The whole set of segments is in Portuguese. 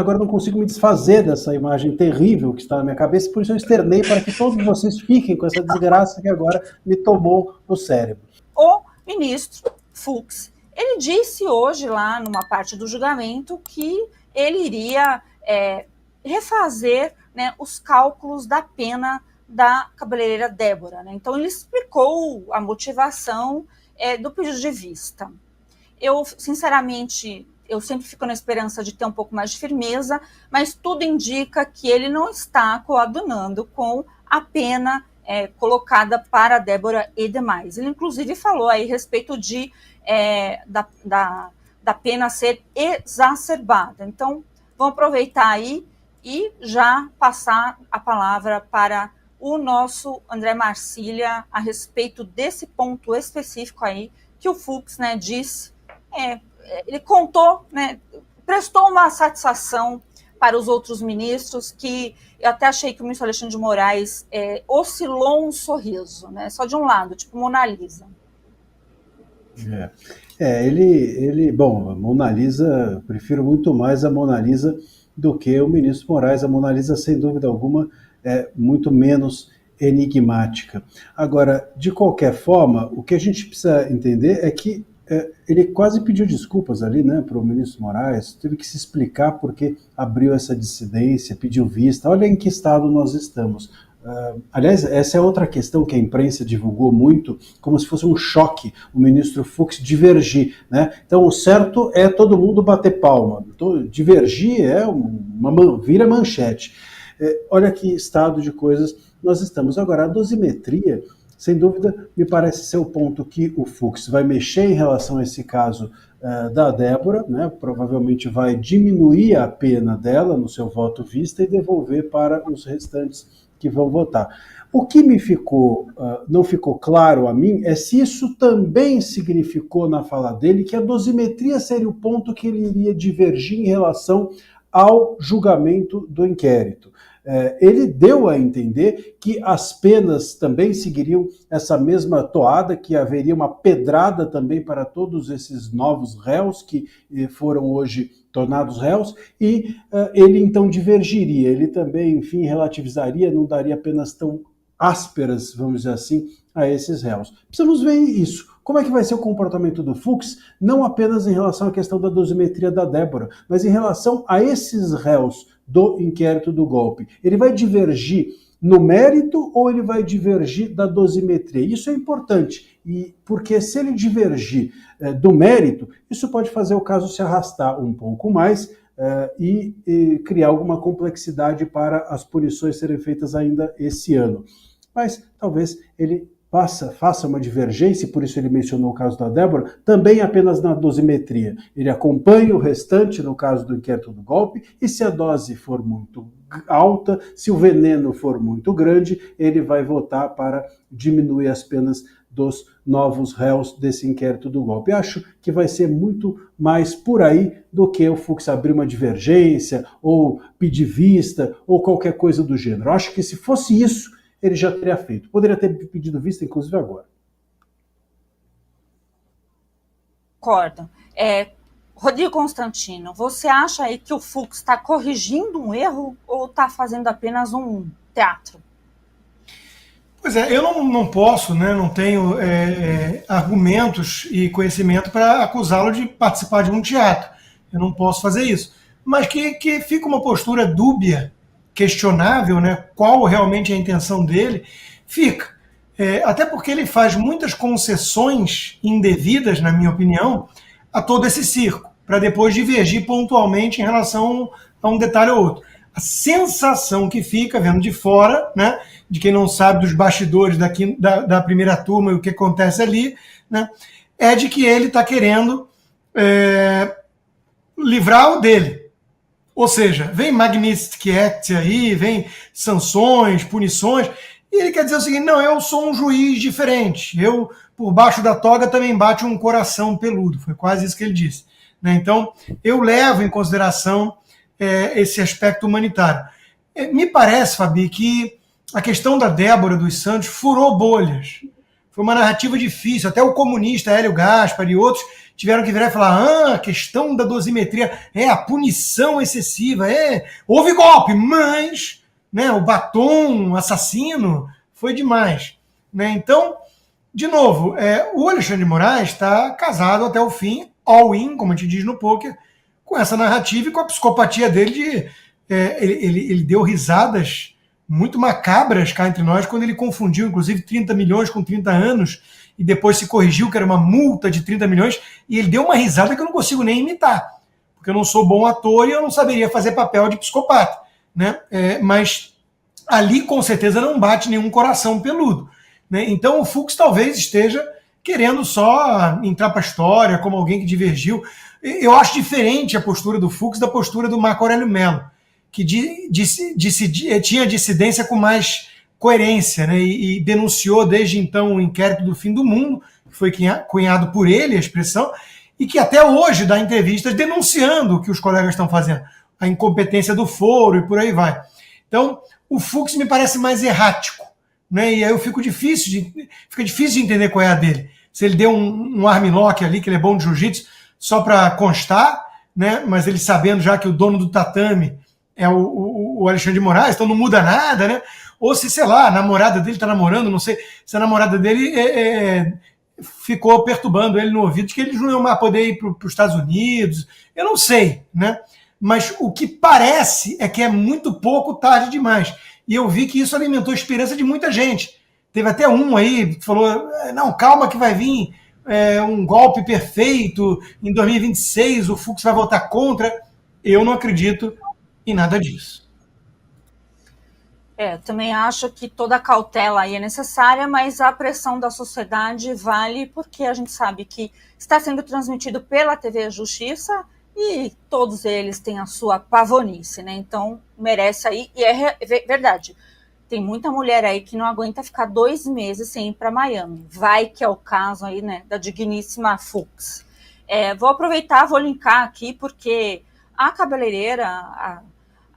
agora não consigo me desfazer dessa imagem terrível que está na minha cabeça, por isso eu externei para que todos vocês fiquem com essa desgraça que agora me tomou o cérebro. O ministro Fux, ele disse hoje lá numa parte do julgamento que ele iria refazer, né, os cálculos da pena da cabeleireira Débora, né? Então ele explicou a motivação do pedido de vista. Eu, sinceramente, eu sempre fico na esperança de ter um pouco mais de firmeza, mas tudo indica que ele não está coadunando com a pena colocada para Débora e demais. Ele, inclusive, falou aí a respeito da pena ser exacerbada. Então, vamos aproveitar aí e já passar a palavra para o nosso André Marcília a respeito desse ponto específico aí que o Fux, né, disse. Ele contou, né, prestou uma satisfação para os outros ministros, que eu até achei que o ministro Alexandre de Moraes oscilou um sorriso, né, só de um lado, tipo Mona Lisa. Bom, a Mona Lisa, prefiro muito mais a Mona Lisa do que o ministro Moraes. A Mona Lisa, sem dúvida alguma, é muito menos enigmática. Agora, de qualquer forma, o que a gente precisa entender é que ele quase pediu desculpas ali, né, para o ministro Moraes, teve que se explicar porque abriu essa dissidência, pediu vista. Olha em que estado nós estamos. Aliás, essa é outra questão que a imprensa divulgou muito, como se fosse um choque o ministro Fux divergir, né? Então, o certo é todo mundo bater palma. Então, divergir vira manchete. Olha que estado de coisas nós estamos. Agora, a dosimetria, sem dúvida, me parece ser o ponto que o Fux vai mexer em relação a esse caso da Débora, né? Provavelmente vai diminuir a pena dela no seu voto vista e devolver para os restantes que vão votar. O que não ficou claro a mim é se isso também significou na fala dele que a dosimetria seria o ponto que ele iria divergir em relação ao julgamento do inquérito. Ele deu a entender que as penas também seguiriam essa mesma toada, que haveria uma pedrada também para todos esses novos réus que foram hoje tornados réus, e ele então divergiria, ele também, enfim, relativizaria, não daria penas tão ásperas, vamos dizer assim, a esses réus. Precisamos ver isso. Como é que vai ser o comportamento do Fux, não apenas em relação à questão da dosimetria da Débora, mas em relação a esses réus do inquérito do golpe. Ele vai divergir no mérito ou ele vai divergir da dosimetria? Isso é importante, porque se ele divergir do mérito, isso pode fazer o caso se arrastar um pouco mais e criar alguma complexidade para as punições serem feitas ainda esse ano. Mas talvez ele faça uma divergência, por isso ele mencionou o caso da Débora, também apenas na dosimetria. Ele acompanha o restante no caso do inquérito do golpe, e se a dose for muito alta, se o veneno for muito grande, ele vai votar para diminuir as penas dos novos réus desse inquérito do golpe. Acho que vai ser muito mais por aí do que o Fux abrir uma divergência, ou pedir vista, ou qualquer coisa do gênero. Acho que se fosse isso, ele já teria feito. Poderia ter pedido vista, inclusive, agora. Concordo. Rodrigo Constantino, você acha aí que o Fux está corrigindo um erro ou está fazendo apenas um teatro? Pois é, eu não posso, né, não tenho argumentos e conhecimento para acusá-lo de participar de um teatro. Eu não posso fazer isso. Mas que fica uma postura dúbia, questionável, né, qual realmente é a intenção dele, fica. Até porque ele faz muitas concessões indevidas, na minha opinião, a todo esse circo, para depois divergir pontualmente em relação a um detalhe ou outro. A sensação que fica, vendo de fora, né, de quem não sabe dos bastidores da primeira turma e o que acontece ali, né, é de que ele está querendo livrar o dele. Ou seja, vem Magnitsky Act aí, vem sanções, punições, e ele quer dizer o seguinte: não, eu sou um juiz diferente, eu, por baixo da toga, também bate um coração peludo. Foi quase isso que ele disse. Né? Então, eu levo em consideração esse aspecto humanitário. Me parece, Fabi, que a questão da Débora dos Santos furou bolhas. Foi uma narrativa difícil. Até o comunista Hélio Gaspar e outros tiveram que virar e falar, a questão da dosimetria, a punição excessiva, houve golpe, mas, né, o batom assassino foi demais. Né? Então, de novo, o Alexandre de Moraes está casado até o fim, all in, como a gente diz no poker, com essa narrativa e com a psicopatia dele de... ele deu risadas muito macabras cá entre nós, quando ele confundiu, inclusive, 30 milhões com 30 anos, e depois se corrigiu que era uma multa de 30 milhões, e ele deu uma risada que eu não consigo nem imitar, porque eu não sou bom ator e eu não saberia fazer papel de psicopata. Né? Mas ali, com certeza, não bate nenhum coração peludo. Né? Então, o Fux talvez esteja querendo só entrar para a história como alguém que divergiu. Eu acho diferente a postura do Fux da postura do Marco Aurélio Mello, que tinha dissidência com mais coerência, né? E denunciou desde então o inquérito do fim do mundo, que foi cunhado por ele, a expressão, e que até hoje dá entrevistas denunciando o que os colegas estão fazendo, a incompetência do foro e por aí vai. Então, o Fux me parece mais errático, né? E aí fica difícil de entender qual é a dele. Se ele deu um armlock ali, que ele é bom de jiu-jitsu, só para constar, né? Mas ele sabendo já que o dono do tatame é o Alexandre de Moraes, então não muda nada, né? Ou se, sei lá, a namorada dele está namorando, não sei, se a namorada dele ficou perturbando ele no ouvido de que eles não iam mais poder ir para os Estados Unidos, eu não sei, né? Mas o que parece é que é muito pouco tarde demais. E eu vi que isso alimentou a esperança de muita gente. Teve até um aí que falou, não, calma que vai vir um golpe perfeito, em 2026 o Fux vai votar contra. Eu não acredito em nada disso. Também acho que toda a cautela aí é necessária, mas a pressão da sociedade vale porque a gente sabe que está sendo transmitido pela TV Justiça e todos eles têm a sua pavonice, né? Então merece aí, e é verdade. Tem muita mulher aí que não aguenta ficar 2 meses sem ir para Miami. Vai que é o caso aí, né, da digníssima Fux. Vou aproveitar, vou linkar aqui, porque a cabeleireira,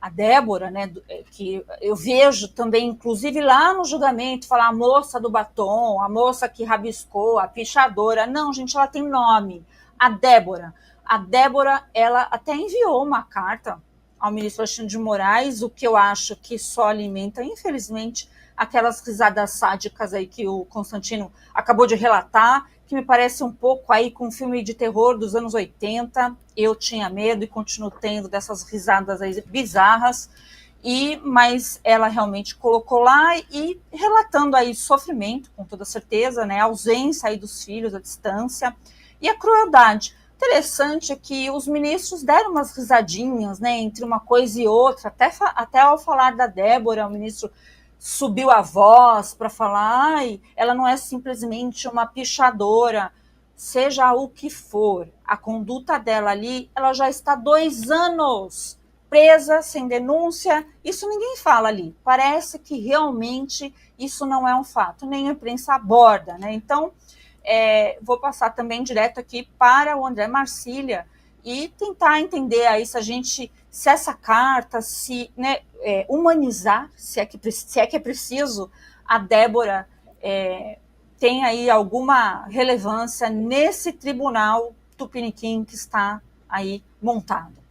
a Débora, né, que eu vejo também, inclusive lá no julgamento, falar a moça do batom, a moça que rabiscou, a pichadora. Não, gente, ela tem nome. A Débora. A Débora, ela até enviou uma carta ao ministro Alexandre de Moraes, o que eu acho que só alimenta, infelizmente, aquelas risadas sádicas aí que o Constantino acabou de relatar, que me parece um pouco aí com um filme de terror dos anos 80. Eu tinha medo e continuo tendo dessas risadas aí bizarras, mas ela realmente colocou lá e relatando aí sofrimento, com toda certeza, né, a ausência aí dos filhos, a distância e a crueldade. Interessante é que os ministros deram umas risadinhas, né, entre uma coisa e outra, até ao falar da Débora, o ministro subiu a voz para falar, ela não é simplesmente uma pichadora, seja o que for, a conduta dela ali, ela já está 2 anos presa, sem denúncia, isso ninguém fala ali, parece que realmente isso não é um fato, nem a imprensa aborda, né, então vou passar também direto aqui para o André Marcília e tentar entender aí se essa carta, né, humanizar, se é que é preciso, a Débora tem aí alguma relevância nesse tribunal tupiniquim que está aí montado.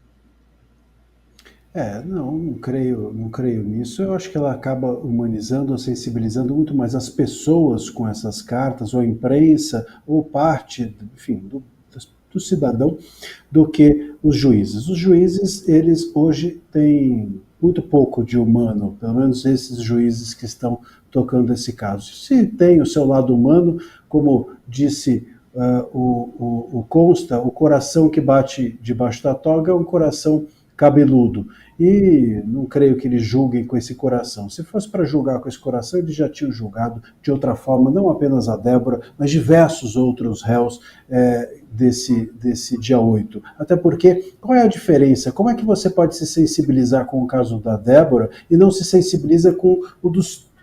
Não creio nisso. Eu acho que ela acaba humanizando ou sensibilizando muito mais as pessoas com essas cartas, ou a imprensa, ou parte, enfim, do cidadão, do que os juízes. Os juízes, eles hoje têm muito pouco de humano, pelo menos esses juízes que estão tocando esse caso. Se tem o seu lado humano, como disse o Consta, o coração que bate debaixo da toga é um coração cabeludo, e não creio que eles julguem com esse coração. Se fosse para julgar com esse coração, eles já tinham julgado de outra forma, não apenas a Débora, mas diversos outros réus desse dia 8. Até porque, qual é a diferença? Como é que você pode se sensibilizar com o caso da Débora e não se sensibiliza com o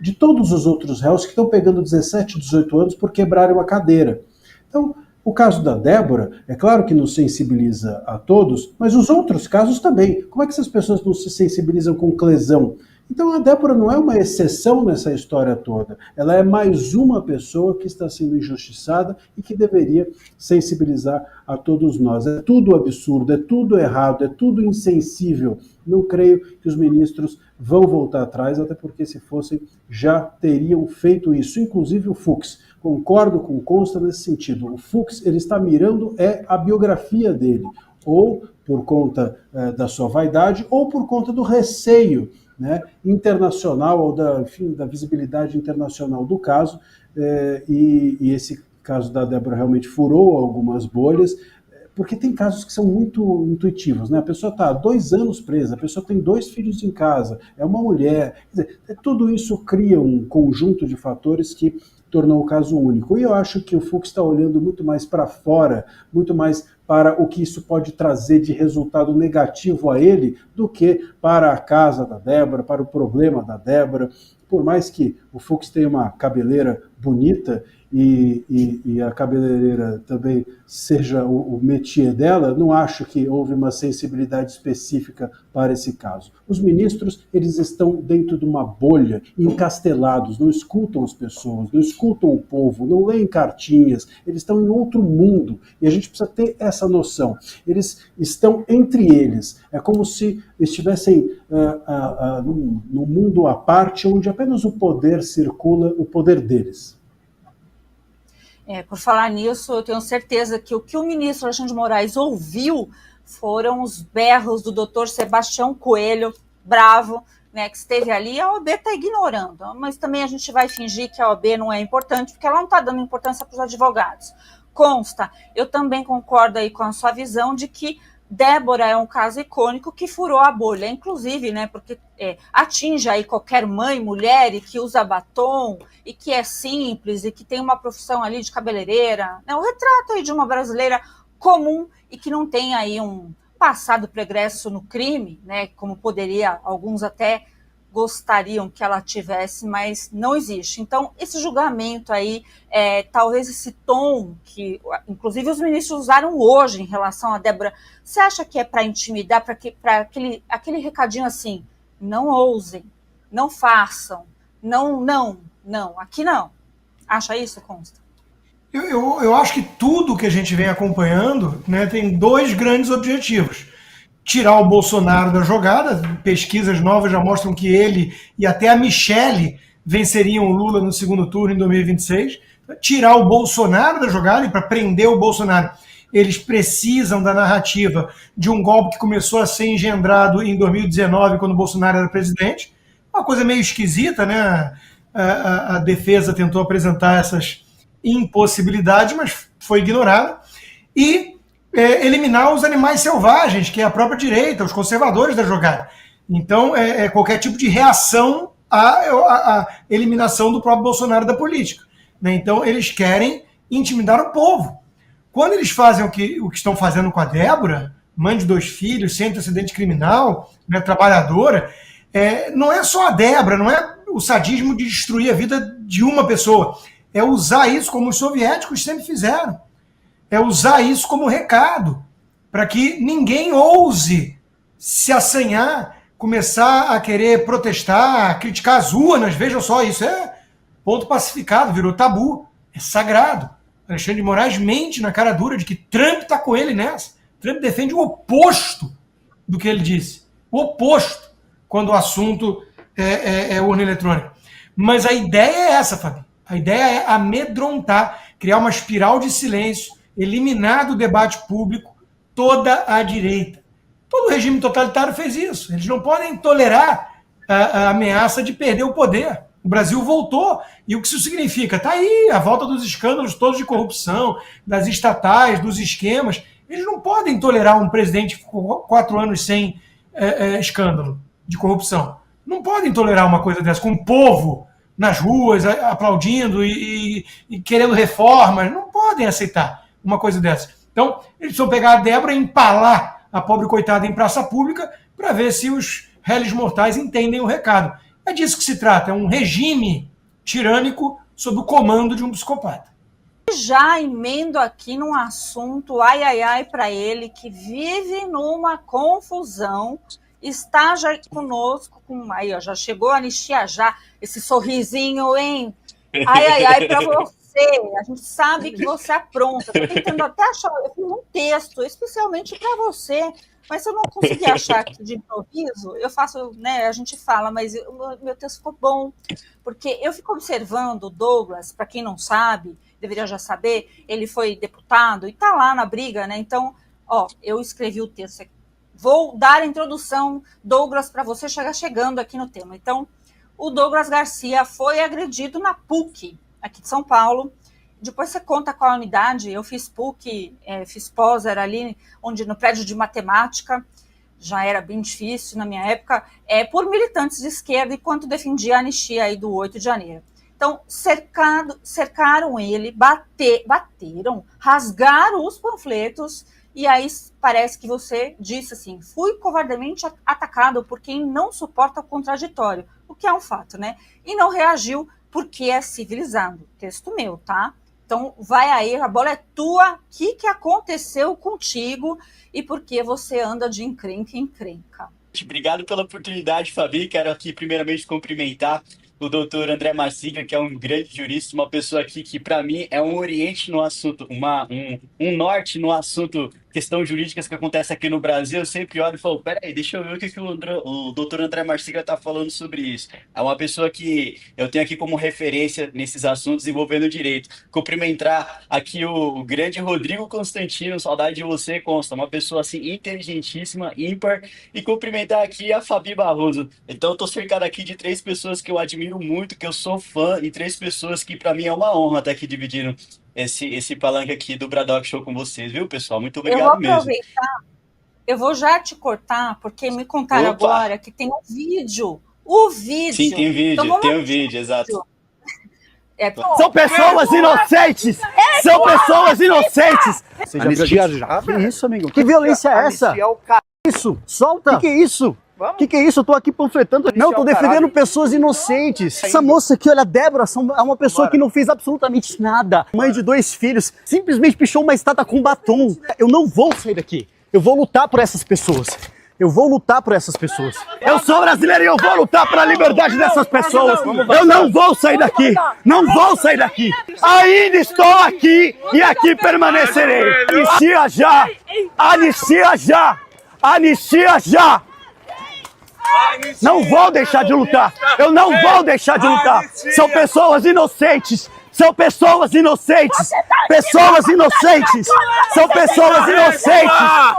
de todos os outros réus que estão pegando 17, 18 anos por quebrarem uma cadeira? Então, o caso da Débora, é claro que nos sensibiliza a todos, mas os outros casos também. Como é que essas pessoas não se sensibilizam com Clesão, Então a Débora não é uma exceção nessa história toda. Ela é mais uma pessoa que está sendo injustiçada e que deveria sensibilizar a todos nós. É tudo absurdo, é tudo errado, é tudo insensível. Não creio que os ministros vão voltar atrás, até porque se fossem já teriam feito isso, inclusive o Fux. Concordo com o Consta nesse sentido. O Fux ele está mirando a biografia dele, ou por conta da sua vaidade, ou por conta do receio, né, internacional, ou da visibilidade internacional do caso, e esse caso da Débora realmente furou algumas bolhas, porque tem casos que são muito intuitivos, né? A pessoa está há 2 anos presa, a pessoa tem 2 filhos em casa, é uma mulher, quer dizer, tudo isso cria um conjunto de fatores que tornou o caso único. E eu acho que o Fux está olhando muito mais para fora, muito mais para o que isso pode trazer de resultado negativo a ele, do que para a casa da Débora, para o problema da Débora. Por mais que o Fux tenha uma cabeleira bonita e a cabeleireira também seja o métier dela, não acho que houve uma sensibilidade específica para esse caso. Os ministros, eles estão dentro de uma bolha, encastelados, não escutam as pessoas, não escutam o povo, não leem cartinhas, eles estão em outro mundo, e a gente precisa ter essa noção. Eles estão entre eles, é como se estivessem num mundo à parte, onde apenas o poder circula, o poder deles. Por falar nisso, eu tenho certeza que o ministro Alexandre de Moraes ouviu foram os berros do doutor Sebastião Coelho, bravo, né, que esteve ali. A OAB está ignorando, mas também a gente vai fingir que a OAB não é importante, porque ela não está dando importância para os advogados. Consta, eu também concordo aí com a sua visão de que Débora é um caso icônico que furou a bolha, inclusive, né, porque atinge aí qualquer mãe, mulher, e que usa batom, e que é simples, e que tem uma profissão ali de cabeleireira, né, o retrato aí de uma brasileira comum e que não tem aí um passado pregresso no crime, né, como poderia, alguns até gostariam que ela tivesse, mas não existe. Então, esse julgamento aí, talvez esse tom que, inclusive, os ministros usaram hoje em relação a Débora, você acha que é para intimidar, para aquele recadinho assim, não ousem, não façam, não, aqui não. Acha isso, Consta? Eu acho que tudo que a gente vem acompanhando, né, tem 2 grandes objetivos. Tirar o Bolsonaro da jogada, pesquisas novas já mostram que ele e até a Michelle venceriam o Lula no segundo turno em 2026. Tirar o Bolsonaro da jogada, e para prender o Bolsonaro, eles precisam da narrativa de um golpe que começou a ser engendrado em 2019, quando o Bolsonaro era presidente. Uma coisa meio esquisita, né? A defesa tentou apresentar essas impossibilidades, mas foi ignorada. E eliminar os animais selvagens, que é a própria direita, os conservadores da jogada. Então, qualquer tipo de reação à eliminação do próprio Bolsonaro da política. Né? Então, eles querem intimidar o povo. Quando eles fazem o que estão fazendo com a Débora, mãe de 2 filhos, sem antecedente criminal, né, trabalhadora, não é só a Débora, não é o sadismo de destruir a vida de uma pessoa, é usar isso como os soviéticos sempre fizeram. É usar isso como recado, para que ninguém ouse se assanhar, começar a querer protestar, criticar as urnas. Vejam só, isso é ponto pacificado, virou tabu, é sagrado. Alexandre de Moraes mente na cara dura de que Trump está com ele nessa. Trump defende o oposto do que ele disse. O oposto, quando o assunto é urna eletrônica. Mas a ideia é essa, Fabi. A ideia é amedrontar, criar uma espiral de silêncio, eliminar do debate público toda a direita. Todo regime totalitário fez isso. Eles não podem tolerar a ameaça de perder o poder. O Brasil voltou. E o que isso significa? Está aí a volta dos escândalos todos de corrupção, das estatais, dos esquemas. Eles não podem tolerar um presidente que ficou 4 anos sem escândalo de corrupção. Não podem tolerar uma coisa dessa, com o povo nas ruas aplaudindo e querendo reformas. Não podem aceitar uma coisa dessa. Então, eles precisam pegar a Débora e empalar a pobre coitada em praça pública para ver se os réis mortais entendem o recado. É disso que se trata, é um regime tirânico sob o comando de um psicopata. Já emendo aqui num assunto, ai, para ele, que vive numa confusão, está já conosco, aí, ó, já chegou a anistia já, esse sorrisinho, hein? Ai, para você, a gente sabe que você apronta. Estou tentando até achar, eu fiz um texto especialmente para você, mas se eu não conseguir achar aqui de improviso, eu faço, né? A gente fala, mas meu texto ficou bom, porque eu fico observando o Douglas, para quem não sabe, deveria já saber, ele foi deputado e está lá na briga, né? Então, ó, eu escrevi o texto aqui. Vou dar a introdução, Douglas, para você chegar chegando aqui no tema. Então, o Douglas Garcia foi agredido na PUC, aqui de São Paulo. Depois você conta qual a unidade. Eu fiz PUC, fiz pós, era ali onde, no prédio de matemática, já era bem difícil na minha época, por militantes de esquerda, enquanto defendia a anistia aí do 8 de janeiro. Então, cercaram ele, bateram, rasgaram os panfletos, e aí parece que você disse assim, fui covardemente atacado por quem não suporta o contraditório, o que é um fato, né? E não reagiu porque é civilizado. Texto meu, tá? Então, vai aí, a bola é tua, o que aconteceu contigo e por que você anda de encrenca em encrenca. Obrigado pela oportunidade, Fabi. Quero aqui primeiramente cumprimentar o doutor André Marsica, que é um grande jurista, uma pessoa aqui que, para mim, é um oriente no assunto, um norte no assunto, questão jurídicas que acontece aqui no Brasil. Eu sempre olho e falo, peraí, deixa eu ver o que o doutor André Marsica está falando sobre isso. É uma pessoa que eu tenho aqui como referência nesses assuntos envolvendo o direito. Cumprimentar aqui o grande Rodrigo Constantino, saudade de você, Consta, uma pessoa assim inteligentíssima, ímpar, e cumprimentar aqui a Fabi Barroso. Então eu tô cercado aqui de 3 pessoas que eu admiro muito, que eu sou fã, e 3 pessoas que para mim é uma honra estar aqui dividindo esse palanque aqui do Braddock Show com vocês, viu, pessoal? Muito obrigado mesmo. Eu vou aproveitar, eu vou já te cortar, porque me contaram agora que tem um vídeo. O vídeo. Sim, tem vídeo, então, tem um vídeo, exato. São pessoas inocentes! São pessoas inocentes! Anistia já? Que isso, amigo? Que violência é essa? Isso, solta! Que é isso? Que é isso? Eu tô aqui panfletando. Não, tô defendendo pessoas inocentes. Essa moça aqui, olha, a Débora, é uma pessoa que não fez absolutamente nada. Mãe de 2 filhos, simplesmente pichou uma estátua com batom. Eu não vou sair daqui. Eu vou lutar por essas pessoas. Eu vou lutar por essas pessoas. Eu sou brasileiro e eu vou lutar pela liberdade dessas pessoas. Eu não vou sair daqui. Não vou sair daqui. Ainda estou aqui e aqui permanecerei. Anistia já! Anistia já! Anistia já! Não vou deixar de lutar. Eu não vou deixar de lutar. São pessoas inocentes. São pessoas inocentes. Pessoas inocentes. São pessoas inocentes.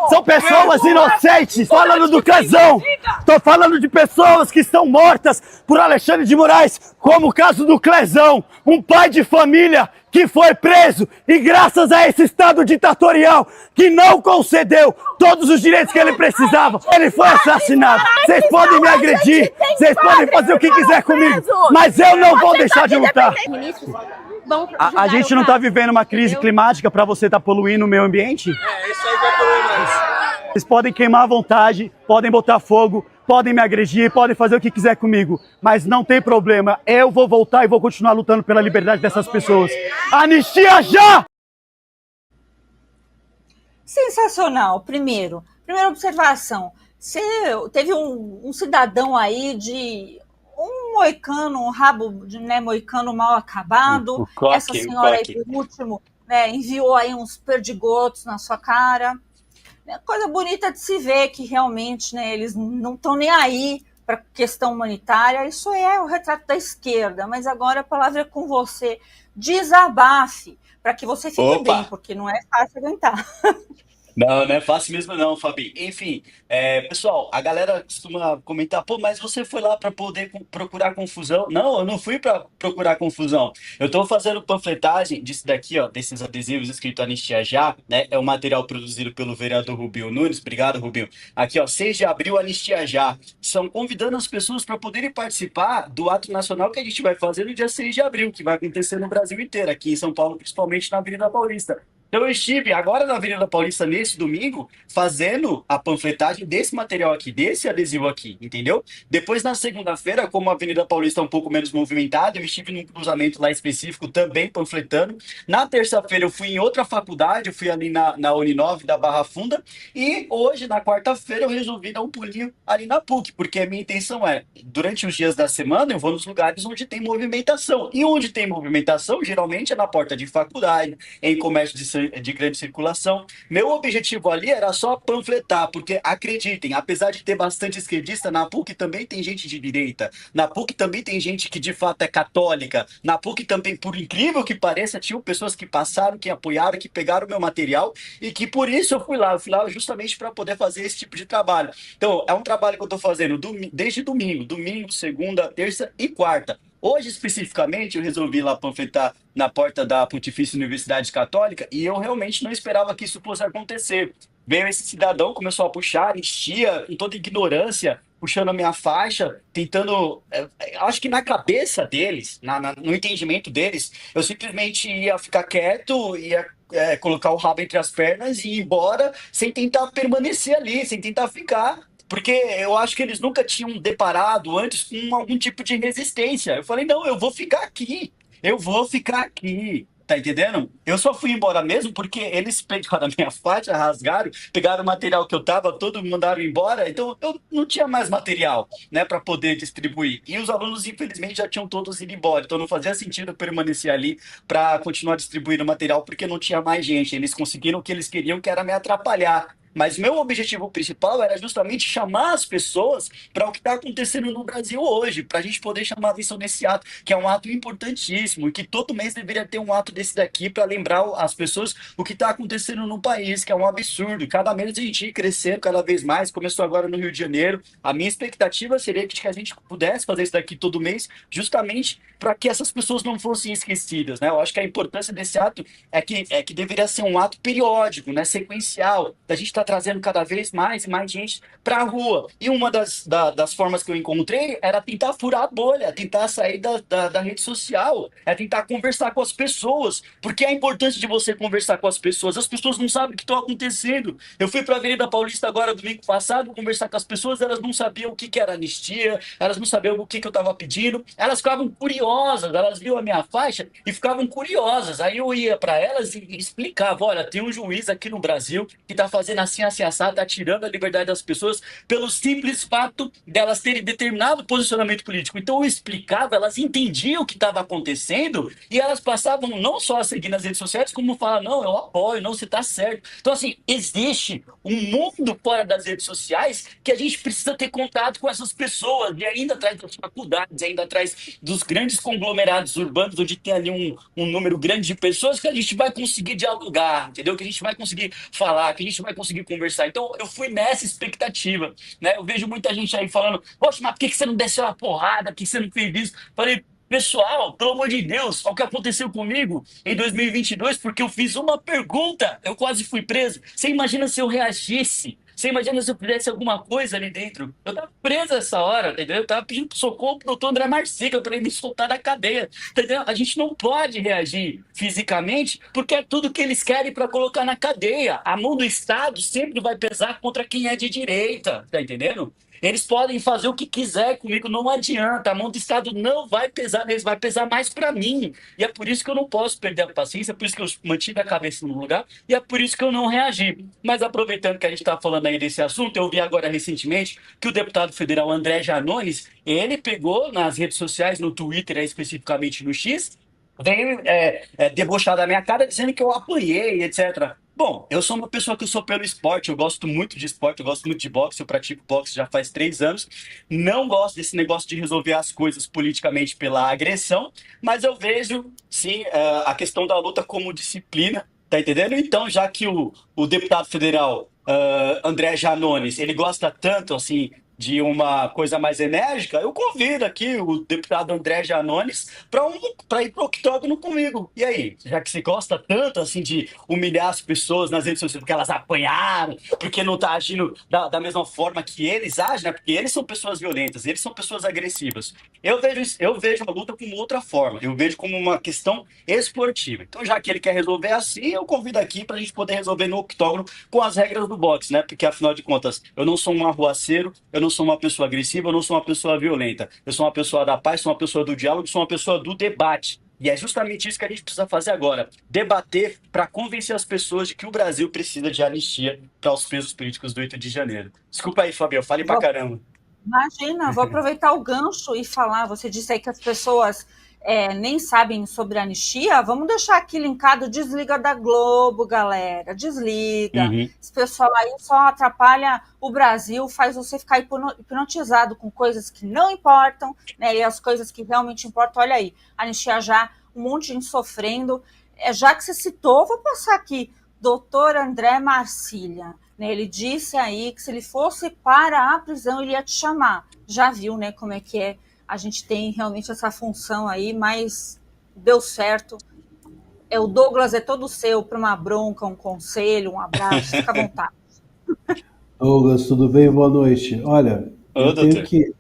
São pessoas inocentes. Falando do Clezão. Tô falando de pessoas que estão mortas por Alexandre de Moraes, como o caso do Clezão, um pai de família que foi preso e graças a esse estado ditatorial que não concedeu todos os direitos que ele precisava, ele foi assassinado. Vocês podem me agredir, vocês podem fazer o que quiser comigo, mas eu não vou deixar de lutar. A gente não tá vivendo uma crise climática para você estar poluindo o meio ambiente? Isso aí vai poluir mais. Vocês podem queimar à vontade, podem botar fogo, podem me agredir, podem fazer o que quiser comigo, mas não tem problema, eu vou voltar e vou continuar lutando pela liberdade dessas pessoas. Anistia já! Sensacional. Primeira observação, teve um cidadão aí de um moicano, um rabo de moicano mal acabado, essa senhora aí por último enviou aí uns perdigotos na sua cara. Coisa bonita de se ver que realmente eles não estão nem aí para a questão humanitária. Isso é o retrato da esquerda, mas agora a palavra é com você. Desabafe, para que você fique bem, porque não é fácil aguentar. Não, não é fácil mesmo não, Fabi. Enfim, pessoal, a galera costuma comentar, pô, mas você foi lá para poder procurar confusão. Não, eu não fui para procurar confusão. Eu estou fazendo panfletagem disso daqui, ó, desses adesivos escrito Anistia Já, né? É um material produzido pelo vereador Rubinho Nunes. Obrigado, Rubinho. Aqui, ó, 6 de abril, Anistia Já. São convidando as pessoas para poderem participar do ato nacional que a gente vai fazer no dia 6 de abril, que vai acontecer no Brasil inteiro, aqui em São Paulo, principalmente na Avenida Paulista. Então eu estive agora na Avenida Paulista nesse domingo fazendo a panfletagem desse material aqui, desse adesivo aqui, entendeu? Depois na segunda-feira, como a Avenida Paulista é um pouco menos movimentada, eu estive num cruzamento lá específico também panfletando. Na terça-feira eu fui em outra faculdade, eu fui ali na Uninove da Barra Funda e hoje, na quarta-feira, eu resolvi dar um pulinho ali na PUC, porque a minha intenção é, durante os dias da semana, eu vou nos lugares onde tem movimentação. E onde tem movimentação, geralmente é na porta de faculdade, em comércio de grande circulação. Meu objetivo ali era só panfletar, porque acreditem, apesar de ter bastante esquerdista, na PUC também tem gente de direita, na PUC também tem gente que de fato é católica, na PUC também, por incrível que pareça, tinham pessoas que passaram, que apoiaram, que pegaram o meu material e que por isso eu fui lá justamente para poder fazer esse tipo de trabalho. Então, é um trabalho que eu estou fazendo desde domingo, segunda, terça e quarta. Hoje, especificamente, eu resolvi ir lá panfletar na porta da Pontifícia Universidade Católica e eu realmente não esperava que isso fosse acontecer. Veio esse cidadão, começou a puxar, enchia, com toda ignorância, puxando a minha faixa, tentando. Acho que na cabeça deles, no entendimento deles, eu simplesmente ia ficar quieto, ia colocar o rabo entre as pernas e ir embora sem tentar permanecer ali, sem tentar ficar. Porque eu acho que eles nunca tinham deparado antes com algum tipo de resistência. Eu falei, não, eu vou ficar aqui. Eu vou ficar aqui. Tá entendendo? Eu só fui embora mesmo porque eles pegaram a minha faixa, rasgaram, pegaram o material que eu tava, todo mandaram embora. Então eu não tinha mais material, né, para poder distribuir. E os alunos, infelizmente, já tinham todos ido embora. Então não fazia sentido eu permanecer ali para continuar distribuindo material porque não tinha mais gente. Eles conseguiram o que eles queriam, que era me atrapalhar. Mas meu objetivo principal era justamente chamar as pessoas para o que está acontecendo no Brasil hoje, para a gente poder chamar a atenção nesse ato, que é um ato importantíssimo e que todo mês deveria ter um ato desse daqui para lembrar as pessoas o que está acontecendo no país, que é um absurdo. Cada mês a gente ir crescendo cada vez mais. Começou agora no Rio de Janeiro. A minha expectativa seria que a gente pudesse fazer isso daqui todo mês, justamente para que essas pessoas não fossem esquecidas, né? Eu acho que a importância desse ato é que deveria ser um ato periódico, né? Sequencial, da gente estar trazendo cada vez mais e mais gente para a rua. E uma das formas que eu encontrei era tentar furar a bolha, tentar sair da rede social, é tentar conversar com as pessoas, porque a importância de você conversar com as pessoas não sabem o que está acontecendo. Eu fui para a Avenida Paulista agora, domingo passado, conversar com as pessoas, elas não sabiam o que era anistia, elas não sabiam o que eu estava pedindo, elas ficavam curiosas, elas viam a minha faixa e ficavam curiosas. Aí eu ia para elas e explicava, olha, tem um juiz aqui no Brasil que está fazendo assim, assado, está tirando a liberdade das pessoas pelo simples fato delas terem determinado posicionamento político. Então eu explicava, elas entendiam o que estava acontecendo e elas passavam não só a seguir nas redes sociais, como falar, não, eu apoio, não, você está certo. Então, assim, existe um mundo fora das redes sociais que a gente precisa ter contato com essas pessoas, e ainda atrás das faculdades, ainda atrás dos grandes conglomerados urbanos, onde tem ali um número grande de pessoas que a gente vai conseguir dialogar, entendeu? Que a gente vai conseguir falar, que a gente vai conseguir conversar. Então, eu fui nessa expectativa, né? Eu vejo muita gente aí falando, poxa, mas por que você não desceu a porrada? Por que você não fez isso? Falei, pessoal, pelo amor de Deus, olha o que aconteceu comigo em 2022, porque eu fiz uma pergunta, eu quase fui preso. Você imagina se eu reagisse? Você imagina se eu fizesse alguma coisa ali dentro? Eu tava preso essa hora, entendeu? Eu tava pedindo socorro pro doutor André Marciga para ele me soltar da cadeia, entendeu? A gente não pode reagir fisicamente porque é tudo que eles querem para colocar na cadeia. A mão do Estado sempre vai pesar contra quem é de direita, tá entendendo? Eles podem fazer o que quiser comigo, não adianta. A mão do Estado não vai pesar neles, vai pesar mais para mim. E é por isso que eu não posso perder a paciência, é por isso que eu mantive a cabeça no lugar e é por isso que eu não reagi. Mas aproveitando que a gente está falando aí desse assunto, eu vi agora recentemente que o deputado federal André Janones, ele pegou nas redes sociais, no Twitter, especificamente no X, veio debochar da minha cara dizendo que eu apanhei, etc. Bom, eu sou uma pessoa que eu sou pelo esporte, eu gosto muito de esporte, eu gosto muito de boxe, eu pratico boxe já faz 3 anos. Não gosto desse negócio de resolver as coisas politicamente pela agressão, mas eu vejo, sim, a questão da luta como disciplina, tá entendendo? Então, já que o deputado federal André Janones, ele gosta tanto, assim, de uma coisa mais enérgica, eu convido aqui o deputado André Janones para ir pro octógono comigo. E aí, já que você gosta tanto assim de humilhar as pessoas nas redes sociais porque elas apanharam, porque não tá agindo da mesma forma que eles agem, né? Porque eles são pessoas violentas, eles são pessoas agressivas. Eu vejo a luta como outra forma. Eu vejo como uma questão esportiva. Então, já que ele quer resolver assim, eu convido aqui para a gente poder resolver no octógono com as regras do boxe, né? Porque afinal de contas, eu não sou um arruaceiro, eu não sou uma pessoa agressiva, eu não sou uma pessoa violenta. Eu sou uma pessoa da paz, sou uma pessoa do diálogo, sou uma pessoa do debate. E é justamente isso que a gente precisa fazer agora: debater para convencer as pessoas de que o Brasil precisa de anistia para os presos políticos do 8 de janeiro. Desculpa aí, Fabio, eu falei pra caramba. Imagina, vou aproveitar o gancho e falar. Você disse aí que as pessoas nem sabem sobre a anistia. Vamos deixar aqui linkado: desliga da Globo, galera, desliga. Uhum. Esse pessoal aí só atrapalha o Brasil, faz você ficar hipnotizado com coisas que não importam, né? E as coisas que realmente importam, olha aí, anistia já, um monte de gente sofrendo. Já que você citou, vou passar aqui, doutor André Marcília. Ele disse aí que se ele fosse para a prisão, ele ia te chamar. Já viu, né, como é que é? A gente tem realmente essa função aí, mas deu certo. O Douglas é todo seu para uma bronca, um conselho, um abraço, fica à vontade. Douglas, tudo bem? Boa noite. Olha, Ô, eu tenho doutor. que.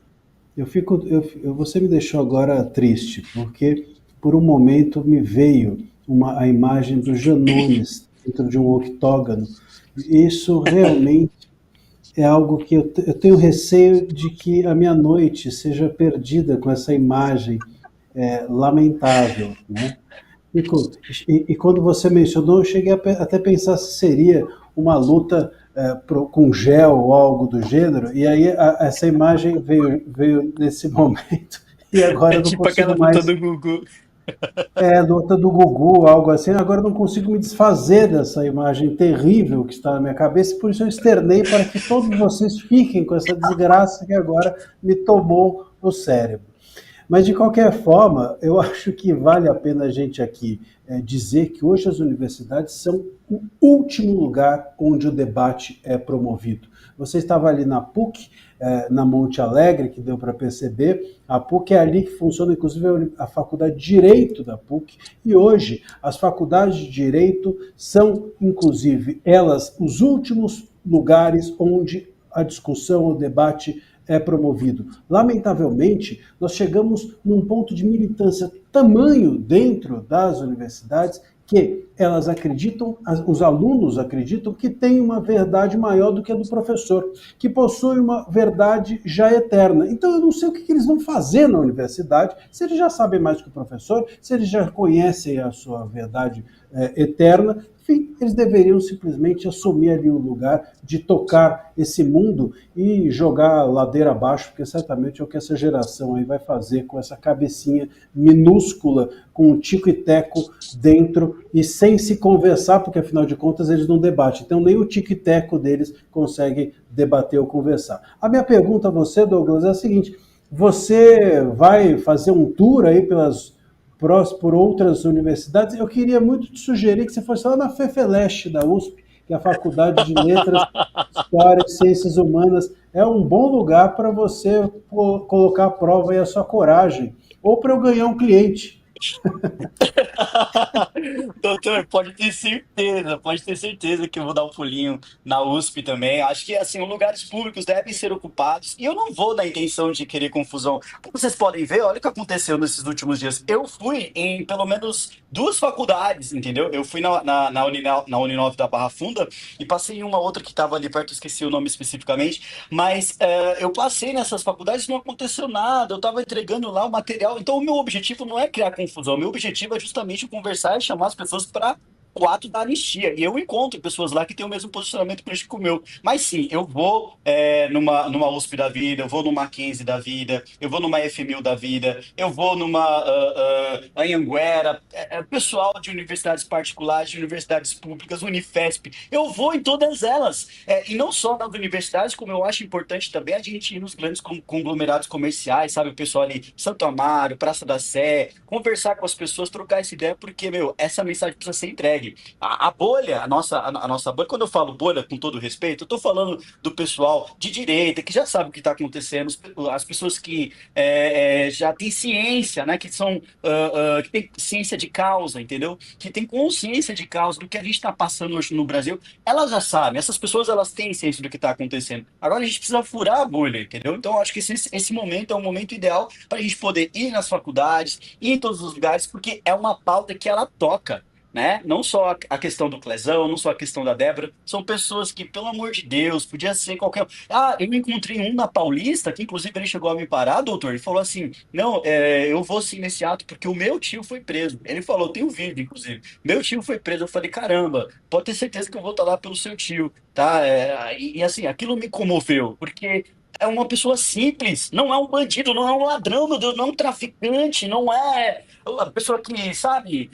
Você me deixou agora triste, porque por um momento me veio a imagem do Janones dentro de um octógono. Isso realmente é algo que eu tenho receio de que a minha noite seja perdida com essa imagem lamentável, né? E quando você mencionou, eu cheguei até pensar se seria uma luta com gel ou algo do gênero, e aí essa imagem veio nesse momento, e agora É eu não tipo aquela consigo luta mais. do Gugu. Luta do Gugu, algo assim. Agora eu não consigo me desfazer dessa imagem terrível que está na minha cabeça, por isso eu externei para que todos vocês fiquem com essa desgraça que agora me tomou o cérebro. Mas, de qualquer forma, eu acho que vale a pena a gente aqui dizer que hoje as universidades são o último lugar onde o debate é promovido. Você estava ali na PUC, na Monte Alegre, que deu para perceber. A PUC é ali que funciona, inclusive, a Faculdade de Direito da PUC. E hoje, as faculdades de Direito são, inclusive, elas, os últimos lugares onde a discussão, o debate é promovido. Lamentavelmente, nós chegamos num ponto de militância tamanho dentro das universidades que elas acreditam, os alunos acreditam que tem uma verdade maior do que a do professor, que possui uma verdade já eterna. Então eu não sei o que eles vão fazer na universidade, se eles já sabem mais que o professor, se eles já conhecem a sua verdade eterna. Enfim, eles deveriam simplesmente assumir ali o lugar de tocar esse mundo e jogar a ladeira abaixo, porque certamente é o que essa geração aí vai fazer com essa cabecinha minúscula, com um tico e teco dentro e sem se conversar, porque afinal de contas eles não debatem. Então nem o tico e teco deles consegue debater ou conversar. A minha pergunta a você, Douglas, é a seguinte: você vai fazer um tour aí por outras universidades? Eu queria muito te sugerir que você fosse lá na FEFELESH da USP, que é a Faculdade de Letras, História e Ciências Humanas. É um bom lugar para você colocar à prova aí a sua coragem, ou para eu ganhar um cliente. Doutor, pode ter certeza que eu vou dar um pulinho na USP também. Acho que, assim, os lugares públicos devem ser ocupados e eu não vou na intenção de querer confusão. Como vocês podem ver, olha o que aconteceu nesses últimos dias. Eu fui em pelo menos duas faculdades, entendeu? Eu fui na Uninove da Barra Funda e passei em uma outra que estava ali perto, esqueci o nome especificamente, mas eu passei nessas faculdades e não aconteceu nada, eu estava entregando lá o material. Então, o meu objetivo não é criar confusão, o meu objetivo é justamente conversar e chamar as pessoas para o ato da anistia. E eu encontro pessoas lá que têm o mesmo posicionamento político que o meu. Mas sim, eu vou numa USP da vida, eu vou numa Mackenzie da vida, eu vou numa FMU da vida, eu vou numa Anhanguera, pessoal de universidades particulares, de universidades públicas, Unifesp. Eu vou em todas elas. E não só nas universidades, como eu acho importante também a gente ir nos grandes conglomerados comerciais, sabe? O pessoal ali, Santo Amaro, Praça da Sé, conversar com as pessoas, trocar essa ideia, porque, meu, essa mensagem precisa ser entregue. consegue. A bolha, a nossa bolha, quando eu falo bolha, com todo respeito, eu tô falando do pessoal de direita, que já sabe o que está acontecendo, as pessoas que já têm ciência, né, que são, que têm ciência de causa, entendeu? Que têm consciência de causa do que a gente está passando hoje no Brasil, elas já sabem, essas pessoas elas têm ciência do que está acontecendo. Agora a gente precisa furar a bolha, entendeu? Então eu acho que esse momento é um momento ideal para a gente poder ir nas faculdades, ir em todos os lugares, porque é uma pauta que ela toca, né? Não só a questão do Clezão, não só a questão da Débora, são pessoas que, pelo amor de Deus, podia ser qualquer um. Ah, eu encontrei um na Paulista, que inclusive ele chegou a me parar, doutor, ele falou assim, não, eu vou sim nesse ato porque o meu tio foi preso. Ele falou, tem um vídeo, inclusive, meu tio foi preso. Eu falei, caramba, pode ter certeza que eu vou estar lá pelo seu tio, tá? E assim, aquilo me comoveu, porque é uma pessoa simples, não é um bandido, não é um ladrão, meu Deus, não é um traficante, não é uma pessoa que, sabe,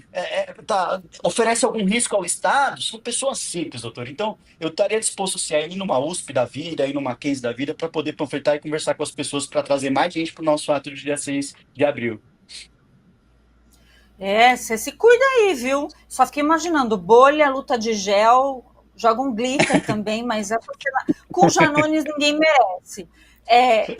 oferece algum risco ao Estado. São pessoas simples, doutor. Então, eu estaria disposto a ir numa USP da vida, ir numa Mackenzie da vida, para poder panfletar e conversar com as pessoas, para trazer mais gente para o nosso ato do dia 6 de abril. Você se cuida aí, viu? Só fiquei imaginando, bolha, luta de gel, joga um glitter também, mas com Janones ninguém merece.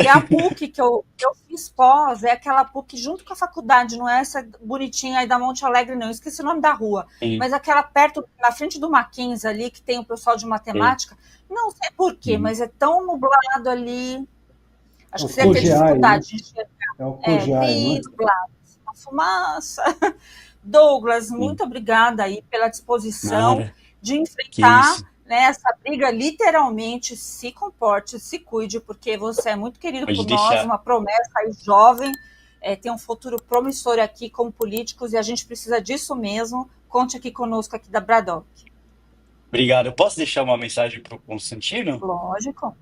E a PUC que eu fiz pós, é aquela PUC junto com a faculdade, não é essa bonitinha aí da Monte Alegre, não, eu esqueci o nome da rua, Sim. mas aquela perto, na frente do Mackenzie ali, que tem o pessoal de matemática, não sei por quê, mas é tão nublado ali, acho que você deve ter dificuldade de enxergar. É o Cogiai, bem nublado, uma fumaça. Douglas, muito obrigada aí pela disposição de enfrentar essa briga, literalmente. Se comporte, se cuide, porque você é muito querido por nós, uma promessa aí jovem, tem um futuro promissor aqui como políticos e a gente precisa disso mesmo. Conte aqui conosco aqui da Braddock. Obrigado. Eu posso deixar uma mensagem para o Constantino? Lógico.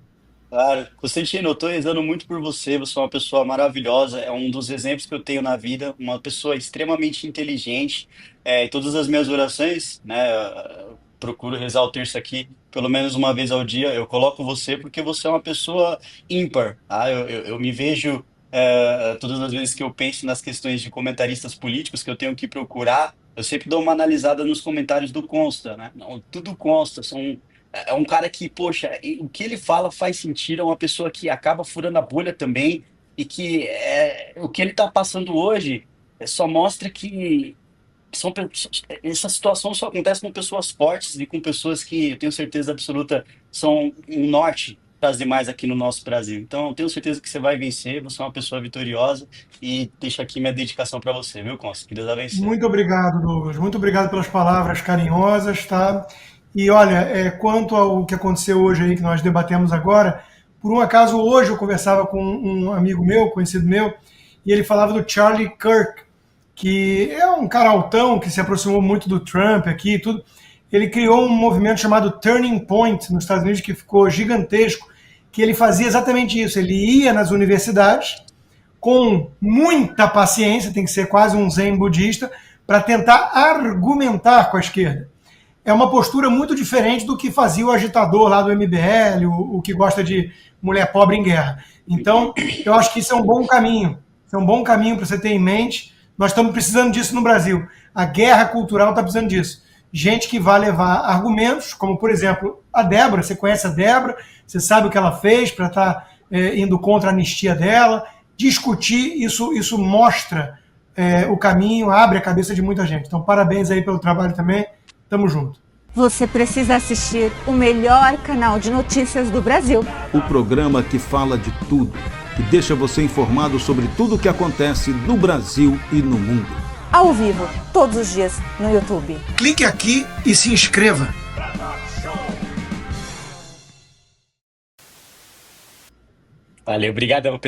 Claro. Constantino, eu estou rezando muito por você, você é uma pessoa maravilhosa, é um dos exemplos que eu tenho na vida, uma pessoa extremamente inteligente, em todas as minhas orações, né, eu procuro rezar o terço aqui pelo menos uma vez ao dia, eu coloco você porque você é uma pessoa ímpar, tá? Eu me vejo, todas as vezes que eu penso nas questões de comentaristas políticos que eu tenho que procurar, eu sempre dou uma analisada nos comentários do Consta, né? Não, tudo Consta, é um cara que, poxa, o que ele fala faz sentido, é uma pessoa que acaba furando a bolha também, e que o que ele está passando hoje só mostra que essa situação só acontece com pessoas fortes e com pessoas que eu tenho certeza absoluta são um norte para as demais aqui no nosso Brasil. Então, eu tenho certeza que você vai vencer, você é uma pessoa vitoriosa, e deixo aqui minha dedicação para você, viu, Consta? Que Deus abençoe. Muito obrigado, Douglas. Muito obrigado pelas palavras carinhosas, tá? E olha, quanto ao que aconteceu hoje aí, que nós debatemos agora, por um acaso hoje eu conversava com um amigo meu, conhecido meu, e ele falava do Charlie Kirk, que é um cara altão, que se aproximou muito do Trump aqui e tudo. Ele criou um movimento chamado Turning Point nos Estados Unidos, que ficou gigantesco, que ele fazia exatamente isso. Ele ia nas universidades com muita paciência, tem que ser quase um zen budista, para tentar argumentar com a esquerda. É uma postura muito diferente do que fazia o agitador lá do MBL, o que gosta de mulher pobre em guerra. Então, eu acho que isso é um bom caminho. Isso é um bom caminho para você ter em mente. Nós estamos precisando disso no Brasil. A guerra cultural está precisando disso. Gente que vai levar argumentos, como, por exemplo, a Débora. Você conhece a Débora, você sabe o que ela fez para estar indo contra a anistia dela. Discutir, isso mostra o caminho, abre a cabeça de muita gente. Então, parabéns aí pelo trabalho também. Tamo junto. Você precisa assistir o melhor canal de notícias do Brasil. O programa que fala de tudo, que deixa você informado sobre tudo o que acontece no Brasil e no mundo. Ao vivo, todos os dias, no YouTube. Clique aqui e se inscreva. Valeu, obrigado, pessoal.